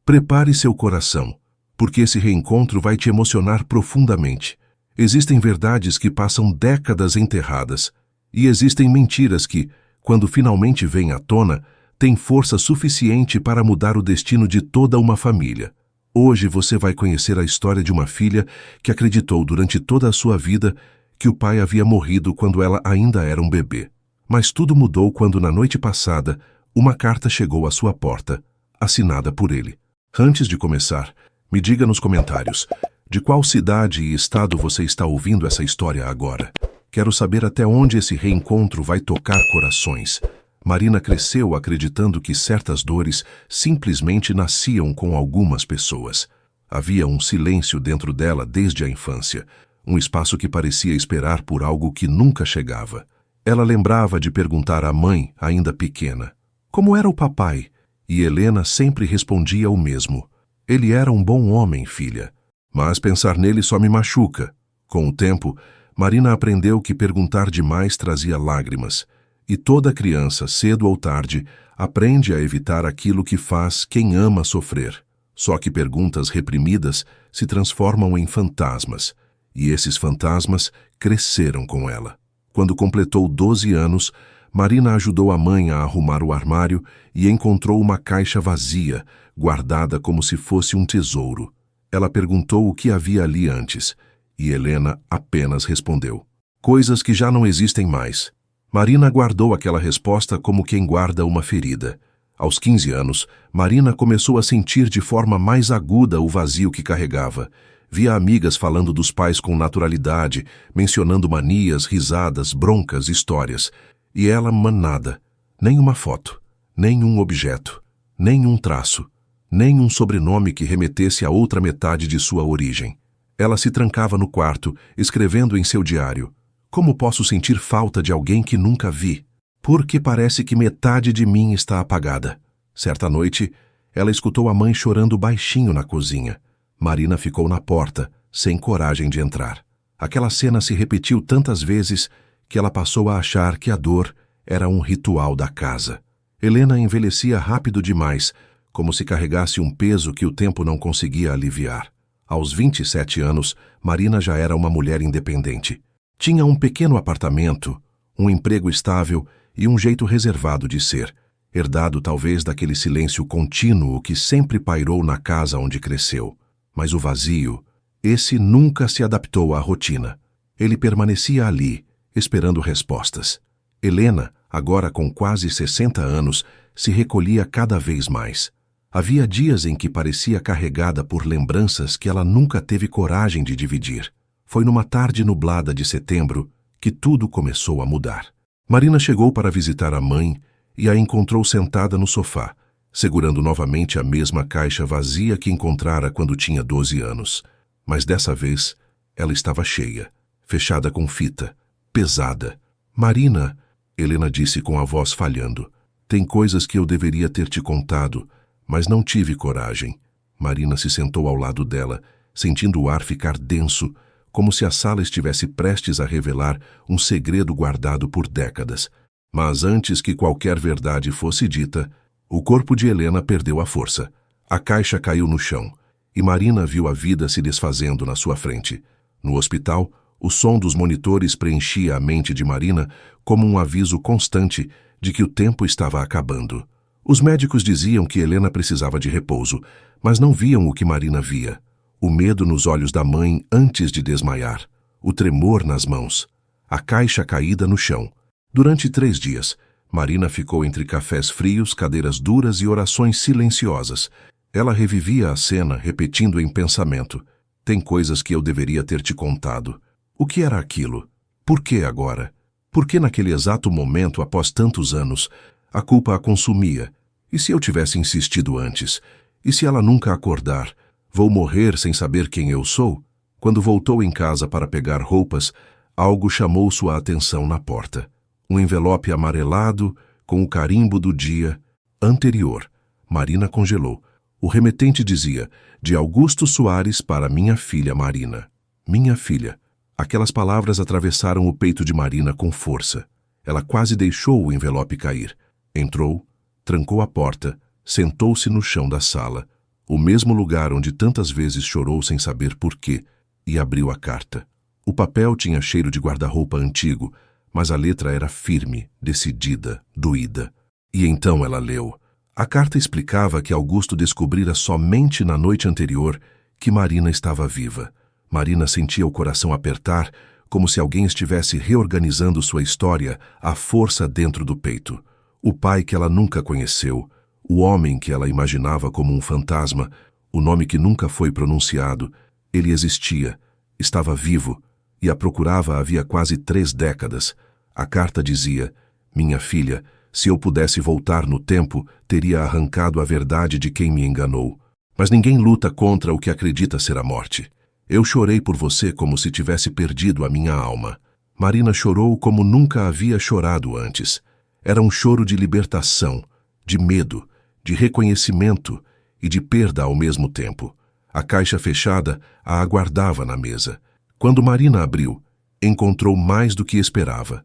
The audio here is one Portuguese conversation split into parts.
Prepare seu coração, porque esse reencontro vai te emocionar profundamente. Existem verdades que passam décadas enterradas, e existem mentiras que, quando finalmente vêm à tona, têm força suficiente para mudar o destino de toda uma família. Hoje você vai conhecer a história de uma filha que acreditou durante toda a sua vida que o pai havia morrido quando ela ainda era um bebê. Mas tudo mudou quando, na noite passada, uma carta chegou à sua porta, assinada por ele. Antes de começar, me diga nos comentários de qual cidade e estado você está ouvindo essa história agora. Quero saber até onde esse reencontro vai tocar corações. Marina cresceu acreditando que certas dores simplesmente nasciam com algumas pessoas. Havia um silêncio dentro dela desde a infância, um espaço que parecia esperar por algo que nunca chegava. Ela lembrava de perguntar à mãe, ainda pequena, como era o papai? E Helena sempre respondia o mesmo. Ele era um bom homem, filha. Mas pensar nele só me machuca. Com o tempo, Marina aprendeu que perguntar demais trazia lágrimas. E toda criança, cedo ou tarde, aprende a evitar aquilo que faz quem ama sofrer. Só que perguntas reprimidas se transformam em fantasmas. E esses fantasmas cresceram com ela. Quando completou 12 anos, Marina ajudou a mãe a arrumar o armário e encontrou uma caixa vazia, guardada como se fosse um tesouro. Ela perguntou o que havia ali antes, e Helena apenas respondeu: coisas que já não existem mais. Marina guardou aquela resposta como quem guarda uma ferida. Aos 15 anos, Marina começou a sentir de forma mais aguda o vazio que carregava. Via amigas falando dos pais com naturalidade, mencionando manias, risadas, broncas, histórias. E ela, nada. Nem uma foto, nem um objeto, nem um traço, nem um sobrenome que remetesse à outra metade de sua origem. Ela se trancava no quarto, escrevendo em seu diário: como posso sentir falta de alguém que nunca vi? Porque parece que metade de mim está apagada. Certa noite, ela escutou a mãe chorando baixinho na cozinha. Marina ficou na porta, sem coragem de entrar. Aquela cena se repetiu tantas vezes que ela passou a achar que a dor era um ritual da casa. Helena envelhecia rápido demais, como se carregasse um peso que o tempo não conseguia aliviar. Aos 27 anos, Marina já era uma mulher independente. Tinha um pequeno apartamento, um emprego estável e um jeito reservado de ser, herdado talvez daquele silêncio contínuo que sempre pairou na casa onde cresceu. Mas o vazio, esse nunca se adaptou à rotina. Ele permanecia ali, esperando respostas. Helena, agora com quase 60 anos, se recolhia cada vez mais. Havia dias em que parecia carregada por lembranças que ela nunca teve coragem de dividir. Foi numa tarde nublada de setembro que tudo começou a mudar. Marina chegou para visitar a mãe e a encontrou sentada no sofá, segurando novamente a mesma caixa vazia que encontrara quando tinha 12 anos. Mas dessa vez, ela estava cheia, fechada com fita, pesada. Marina, Helena disse com a voz falhando, tem coisas que eu deveria ter te contado, mas não tive coragem. Marina se sentou ao lado dela, sentindo o ar ficar denso, como se a sala estivesse prestes a revelar um segredo guardado por décadas. Mas antes que qualquer verdade fosse dita, o corpo de Helena perdeu a força. A caixa caiu no chão, e Marina viu a vida se desfazendo na sua frente. No hospital, o som dos monitores preenchia a mente de Marina como um aviso constante de que o tempo estava acabando. Os médicos diziam que Helena precisava de repouso, mas não viam o que Marina via. O medo nos olhos da mãe antes de desmaiar, o tremor nas mãos, a caixa caída no chão. Durante 3 dias, Marina ficou entre cafés frios, cadeiras duras e orações silenciosas. Ela revivia a cena, repetindo em pensamento: tem coisas que eu deveria ter te contado. O que era aquilo? Por que agora? Por que naquele exato momento, após tantos anos, a culpa a consumia? E se eu tivesse insistido antes? E se ela nunca acordar? Vou morrer sem saber quem eu sou? Quando voltou em casa para pegar roupas, algo chamou sua atenção na porta. Um envelope amarelado com o carimbo do dia anterior. Marina congelou. O remetente dizia: de Augusto Soares para minha filha Marina. Minha filha. Aquelas palavras atravessaram o peito de Marina com força. Ela quase deixou o envelope cair. Entrou, trancou a porta, sentou-se no chão da sala. o mesmo lugar onde tantas vezes chorou sem saber por quê, e abriu a carta. O papel tinha cheiro de guarda-roupa antigo, mas a letra era firme, decidida, doída. E então ela leu. A carta explicava que Augusto descobrira somente na noite anterior que Marina estava viva. Marina sentia o coração apertar, como se alguém estivesse reorganizando sua história à força dentro do peito. O pai que ela nunca conheceu, o homem que ela imaginava como um fantasma, o nome que nunca foi pronunciado, ele existia, estava vivo, e a procurava havia quase 3 décadas. A carta dizia: minha filha, se eu pudesse voltar no tempo, teria arrancado a verdade de quem me enganou. Mas ninguém luta contra o que acredita ser a morte. Eu chorei por você como se tivesse perdido a minha alma. Marina chorou como nunca havia chorado antes. Era um choro de libertação, de medo, de reconhecimento e de perda ao mesmo tempo. A caixa fechada a aguardava na mesa. Quando Marina abriu, encontrou mais do que esperava.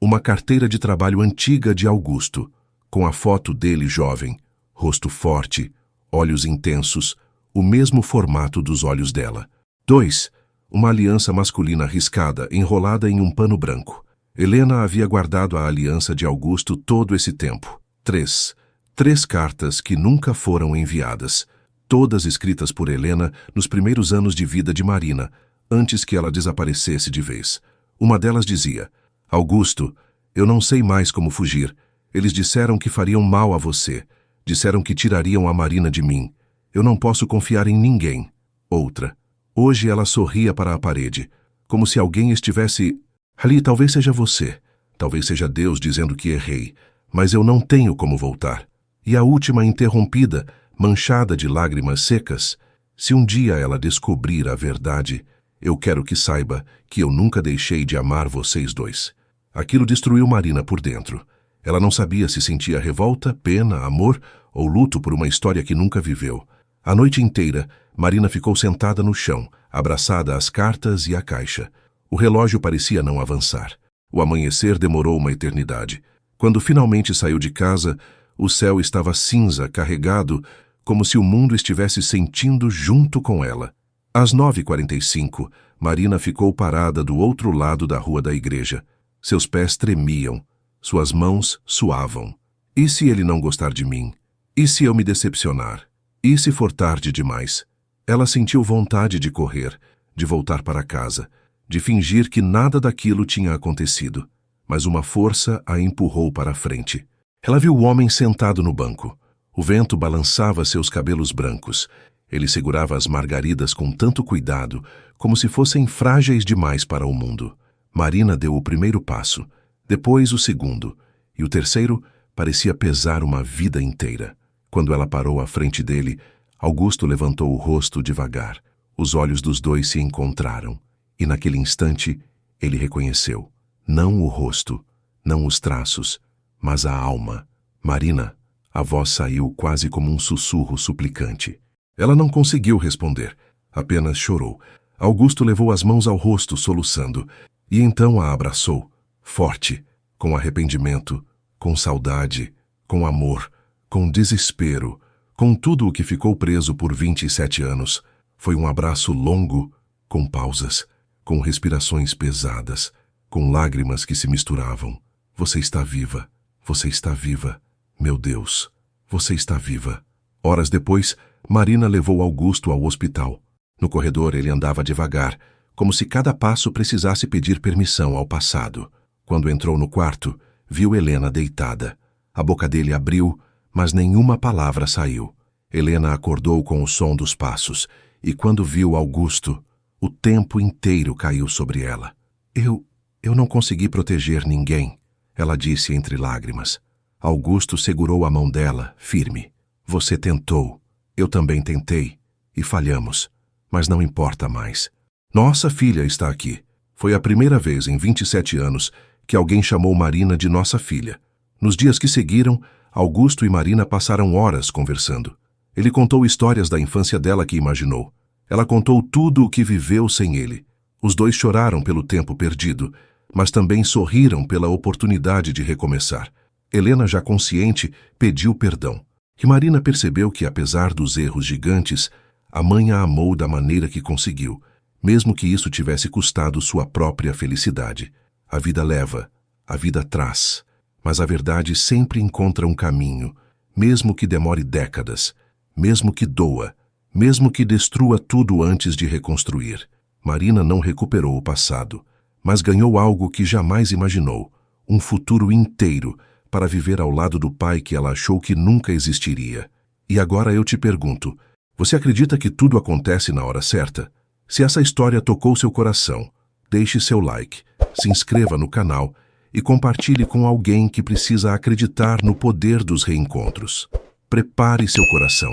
Uma carteira de trabalho antiga de Augusto, com a foto dele jovem, rosto forte, olhos intensos, o mesmo formato dos olhos dela. 2. Uma aliança masculina riscada, enrolada em um pano branco. Helena havia guardado a aliança de Augusto todo esse tempo. 3. 3 cartas que nunca foram enviadas, todas escritas por Helena nos primeiros anos de vida de Marina, antes que ela desaparecesse de vez. Uma delas dizia: Augusto, eu não sei mais como fugir. Eles disseram que fariam mal a você. Disseram que tirariam a Marina de mim. Eu não posso confiar em ninguém. Outra. Hoje ela sorria para a parede, como se alguém estivesse... Ali, talvez seja você. Talvez seja Deus dizendo que errei. Mas eu não tenho como voltar. E a última interrompida, manchada de lágrimas secas. Se um dia ela descobrir a verdade, eu quero que saiba que eu nunca deixei de amar vocês dois. Aquilo destruiu Marina por dentro. Ela não sabia se sentia revolta, pena, amor ou luto por uma história que nunca viveu. A noite inteira, Marina ficou sentada no chão, abraçada às cartas e à caixa. O relógio parecia não avançar. O amanhecer demorou uma eternidade. Quando finalmente saiu de casa, o céu estava cinza, carregado, como se o mundo estivesse sentindo junto com ela. Às 9h45, Marina ficou parada do outro lado da rua da igreja. Seus pés tremiam, suas mãos suavam. E se ele não gostar de mim? E se eu me decepcionar? E se for tarde demais? Ela sentiu vontade de correr, de voltar para casa, de fingir que nada daquilo tinha acontecido. Mas uma força a empurrou para a frente. Ela viu o homem sentado no banco. O vento balançava seus cabelos brancos. Ele segurava as margaridas com tanto cuidado, como se fossem frágeis demais para o mundo. Marina deu o primeiro passo, depois o segundo, e o terceiro parecia pesar uma vida inteira. Quando ela parou à frente dele, Augusto levantou o rosto devagar. Os olhos dos dois se encontraram, e naquele instante ele reconheceu. Não o rosto, não os traços, mas a alma. Marina, a voz saiu quase como um sussurro suplicante. Ela não conseguiu responder, apenas chorou. Augusto levou as mãos ao rosto, soluçando, e então a abraçou, forte, com arrependimento, com saudade, com amor, com desespero, com tudo o que ficou preso por 27 anos. Foi um abraço longo, com pausas, com respirações pesadas, com lágrimas que se misturavam. Você está viva, você está viva. Meu Deus, você está viva. Horas depois, Marina levou Augusto ao hospital. No corredor ele andava devagar, como se cada passo precisasse pedir permissão ao passado. Quando entrou no quarto, viu Helena deitada. A boca dele abriu, mas nenhuma palavra saiu. Helena acordou com o som dos passos, e quando viu Augusto, o tempo inteiro caiu sobre ela. Eu não consegui proteger ninguém, ela disse entre lágrimas. Augusto segurou a mão dela, firme. Você tentou, eu também tentei, e falhamos, mas não importa mais. Nossa filha está aqui. Foi a primeira vez em 27 anos que alguém chamou Marina de nossa filha. Nos dias que seguiram, Augusto e Marina passaram horas conversando. Ele contou histórias da infância dela que imaginou. Ela contou tudo o que viveu sem ele. Os dois choraram pelo tempo perdido, mas também sorriram pela oportunidade de recomeçar. Helena, já consciente, pediu perdão. E Marina percebeu que, apesar dos erros gigantes, a mãe a amou da maneira que conseguiu, mesmo que isso tivesse custado sua própria felicidade. A vida leva, a vida traz, mas a verdade sempre encontra um caminho, mesmo que demore décadas, mesmo que doa, mesmo que destrua tudo antes de reconstruir. Marina não recuperou o passado, mas ganhou algo que jamais imaginou, um futuro inteiro para viver ao lado do pai que ela achou que nunca existiria. E agora eu te pergunto, você acredita que tudo acontece na hora certa? Se essa história tocou seu coração, deixe seu like, se inscreva no canal e compartilhe com alguém que precisa acreditar no poder dos reencontros. Prepare seu coração,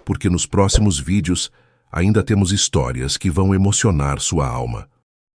porque nos próximos vídeos ainda temos histórias que vão emocionar sua alma.